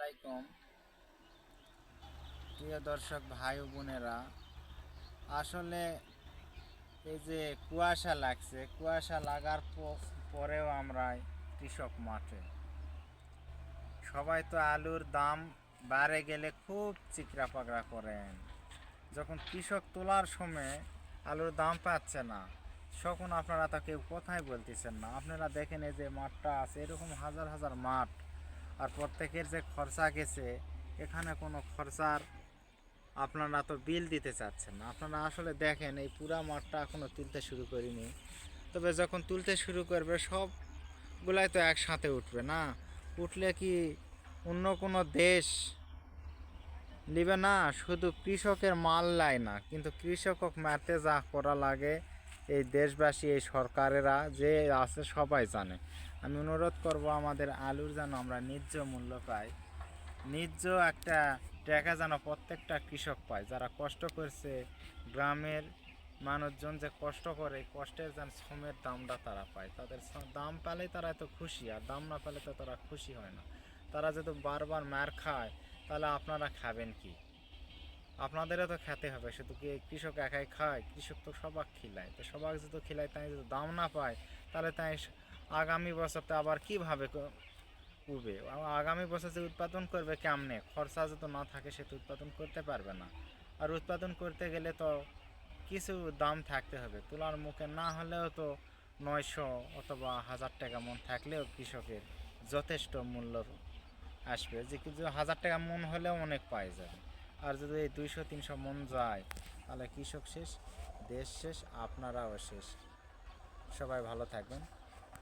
আলাইকুম প্রিয় দর্শক ভাই ও বোনেরা। আসলে এই যে কুয়াশা লাগছে, কুয়াশা লাগার পরেও আমরা কৃষক মাঠে সবাই তো আলুর দাম বাড়ে গেলে খুব চিকরা পাকড়া করেন। যখন কৃষক তোলার সময় আলুর দাম পাচ্ছে না, তখন আপনারা তা কেউ কথাই বলতেছেন না। আপনারা দেখেন এই যে মাঠটা আছে, এরকম হাজার হাজার মাঠ, আর প্রত্যেকের যে খরচা গেছে, এখানে কোনো খরচার আপনারা তো বিল দিতে চাচ্ছেন না। আপনারা আসলে দেখেন এই পুরা মাঠটা এখনও তুলতে শুরু করিনি, তবে যখন তুলতে শুরু করবে সবগুলাই তো একসাথে উঠবে না। উঠলে কি অন্য কোনো দেশ নিবে না? শুধু কৃষকের মাল লাই না, কিন্তু কৃষকক মারতে যা করা লাগে এই দেশবাসী, এই সরকারেরা যে আছে সবাই জানে। আমি অনুরোধ করব আমাদের আলুর যেন আমরা ন্যায্য মূল্য পাই, ন্যায্য একটা টাকা যেন প্রত্যেকটা কৃষক পায়। যারা কষ্ট করছে, গ্রামের মানুষজন যে কষ্ট করে, কষ্টের যেন শ্রমের দামটা তারা পায়। তাদের দাম পেলেই তারা এত খুশি, আর দাম না পেলে তো তারা খুশি হয় না। তারা যদি বারবার মার খায়, তাহলে আপনারা খাবেন কি? আপনাদেরও তো খেতে হবে। শুধু কি কৃষক একাই খায়? কৃষক তো সবাক খিলায়। তো সবাক যদি খিলায়, তাই যদি দাম না পায়, তাহলে তাই আগামী বছরটা আবার কীভাবে উবে? আগামী বছর যে উৎপাদন করবে কেমনে? খরচা যদি না থাকে, সে তো উৎপাদন করতে পারবে না। আর উৎপাদন করতে গেলে তো কিছু দাম থাকতে হবে। তোলার মুখে না হলেও তো 900 অথবা 1000 টাকা মন থাকলেও কৃষকের যথেষ্ট মূল্য আসবে। যে কিছু 1000 টাকা মন হলেও অনেক পাওয়া যাবে। আর যদি এই 200-300 মন যায়, তাহলে কৃষক শেষ, দেশ শেষ, আপনারাও শেষ। সবাই ভালো থাকবেন।